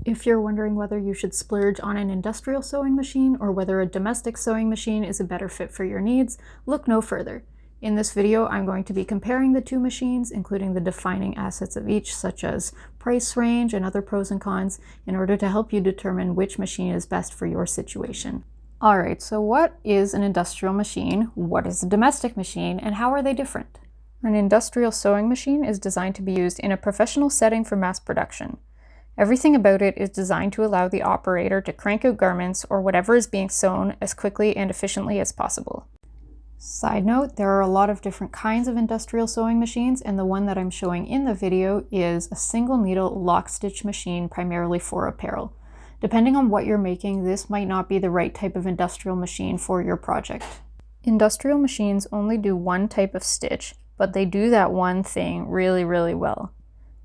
If you're wondering whether you should splurge on an industrial sewing machine or whether a domestic sewing machine is a better fit for your needs, look no further. In this video, I'm going to be comparing the two machines, including the defining assets of each, such as price range and other pros and cons, in order to help you determine which machine is best for your situation. Alright, so what is an industrial machine, what is a domestic machine, and how are they different? An industrial sewing machine is designed to be used in a professional setting for mass production. Everything about it is designed to allow the operator to crank out garments or whatever is being sewn as quickly and efficiently as possible. Side note, there are a lot of different kinds of industrial sewing machines, and the one that I'm showing in the video is a single needle lock stitch machine primarily for apparel. Depending on what you're making, this might not be the right type of industrial machine for your project. Industrial machines only do one type of stitch, but they do that one thing really, really well.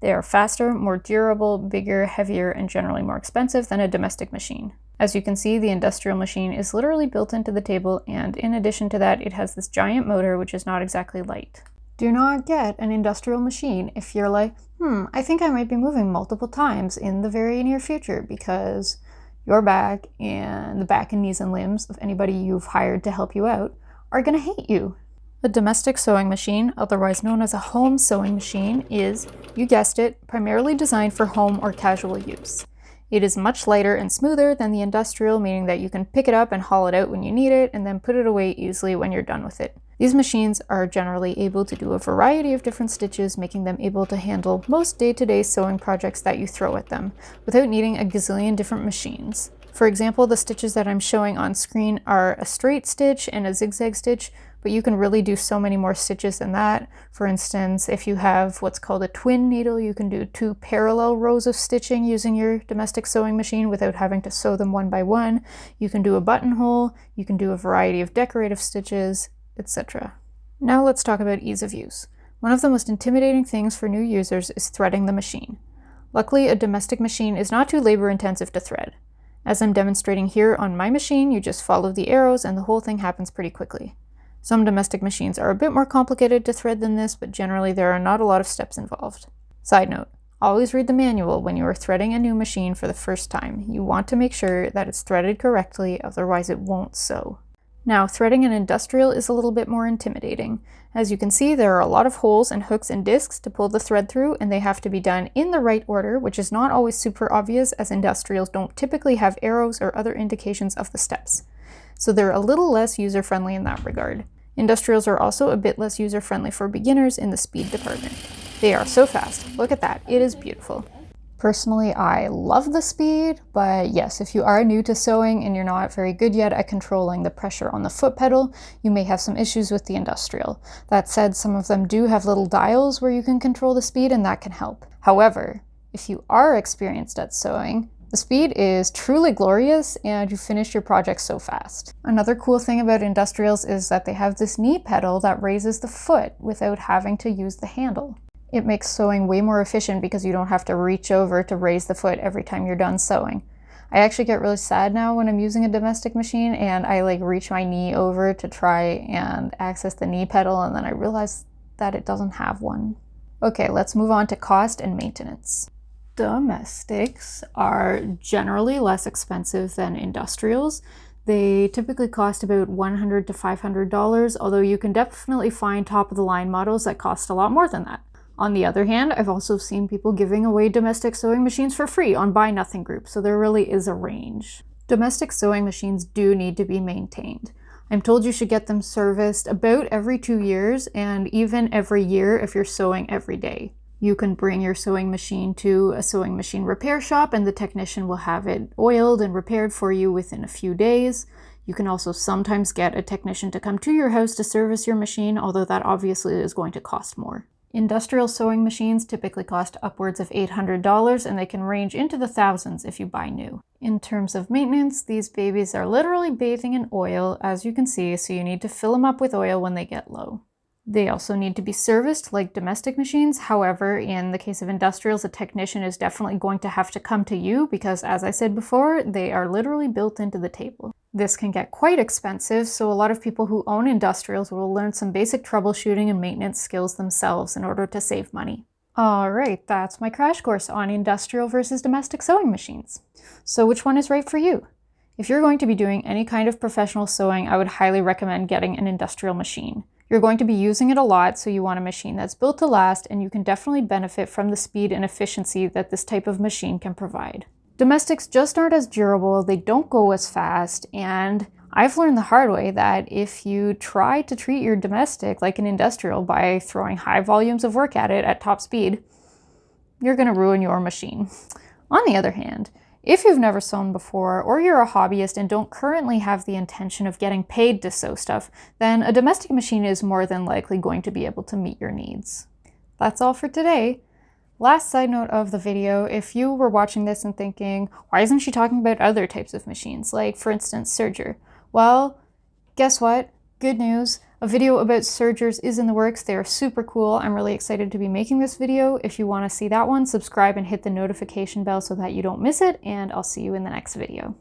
They are faster, more durable, bigger, heavier, and generally more expensive than a domestic machine. As you can see, the industrial machine is literally built into the table, and in addition to that, it has this giant motor which is not exactly light. Do not get an industrial machine if you're like, I think I might be moving multiple times in the very near future, because your back and the back and knees and limbs of anybody you've hired to help you out are gonna hate you. A domestic sewing machine, otherwise known as a home sewing machine, is, you guessed it, primarily designed for home or casual use. It is much lighter and smoother than the industrial, meaning that you can pick it up and haul it out when you need it, and then put it away easily when you're done with it. These machines are generally able to do a variety of different stitches, making them able to handle most day-to-day sewing projects that you throw at them, without needing a gazillion different machines. For example, the stitches that I'm showing on screen are a straight stitch and a zigzag stitch, but you can really do so many more stitches than that. For instance, if you have what's called a twin needle, you can do 2 parallel rows of stitching using your domestic sewing machine without having to sew them one by one. You can do a buttonhole, you can do a variety of decorative stitches, etc. Now let's talk about ease of use. One of the most intimidating things for new users is threading the machine. Luckily, a domestic machine is not too labor-intensive to thread. As I'm demonstrating here on my machine, you just follow the arrows and the whole thing happens pretty quickly. Some domestic machines are a bit more complicated to thread than this, but generally there are not a lot of steps involved. Side note, always read the manual when you are threading a new machine for the first time. You want to make sure that it's threaded correctly, otherwise it won't sew. Now, threading an industrial is a little bit more intimidating. As you can see, there are a lot of holes and hooks and discs to pull the thread through, and they have to be done in the right order, which is not always super obvious, as industrials don't typically have arrows or other indications of the steps. So they're a little less user-friendly in that regard. Industrials are also a bit less user-friendly for beginners in the speed department. They are so fast. Look at that. It is beautiful. Personally, I love the speed, but yes, if you are new to sewing and you're not very good yet at controlling the pressure on the foot pedal, you may have some issues with the industrial. That said, some of them do have little dials where you can control the speed, and that can help. However, if you are experienced at sewing, the speed is truly glorious and you finish your project so fast. Another cool thing about industrials is that they have this knee pedal that raises the foot without having to use the handle. It makes sewing way more efficient because you don't have to reach over to raise the foot every time you're done sewing. I actually get really sad now when I'm using a domestic machine and I reach my knee over to try and access the knee pedal, and then I realize that it doesn't have one. Okay, let's move on to cost and maintenance. Domestics are generally less expensive than industrials. They typically cost about $100 to $500, although you can definitely find top-of-the-line models that cost a lot more than that. On the other hand, I've also seen people giving away domestic sewing machines for free on Buy Nothing groups, so there really is a range. Domestic sewing machines do need to be maintained. I'm told you should get them serviced about every 2 years, and even every year if you're sewing every day. You can bring your sewing machine to a sewing machine repair shop and the technician will have it oiled and repaired for you within a few days. You can also sometimes get a technician to come to your house to service your machine, although that obviously is going to cost more. Industrial sewing machines typically cost upwards of $800, and they can range into the thousands if you buy new. In terms of maintenance, these babies are literally bathing in oil, as you can see, so you need to fill them up with oil when they get low. They also need to be serviced like domestic machines. However, in the case of industrials, a technician is definitely going to have to come to you because, as I said before, they are literally built into the table. This can get quite expensive, so a lot of people who own industrials will learn some basic troubleshooting and maintenance skills themselves in order to save money. Alright, that's my crash course on industrial versus domestic sewing machines. So which one is right for you? If you're going to be doing any kind of professional sewing, I would highly recommend getting an industrial machine. You're going to be using it a lot, so you want a machine that's built to last, and you can definitely benefit from the speed and efficiency that this type of machine can provide. Domestics just aren't as durable, they don't go as fast, and I've learned the hard way that if you try to treat your domestic like an industrial by throwing high volumes of work at it at top speed, you're going to ruin your machine. On the other hand, if you've never sewn before, or you're a hobbyist and don't currently have the intention of getting paid to sew stuff, then a domestic machine is more than likely going to be able to meet your needs. That's all for today. Last side note of the video, if you were watching this and thinking, why isn't she talking about other types of machines, like for instance, serger? Well, guess what? Good news. A video about sergers is in the works. They are super cool. I'm really excited to be making this video. If you want to see that one, subscribe and hit the notification bell so that you don't miss it, and I'll see you in the next video.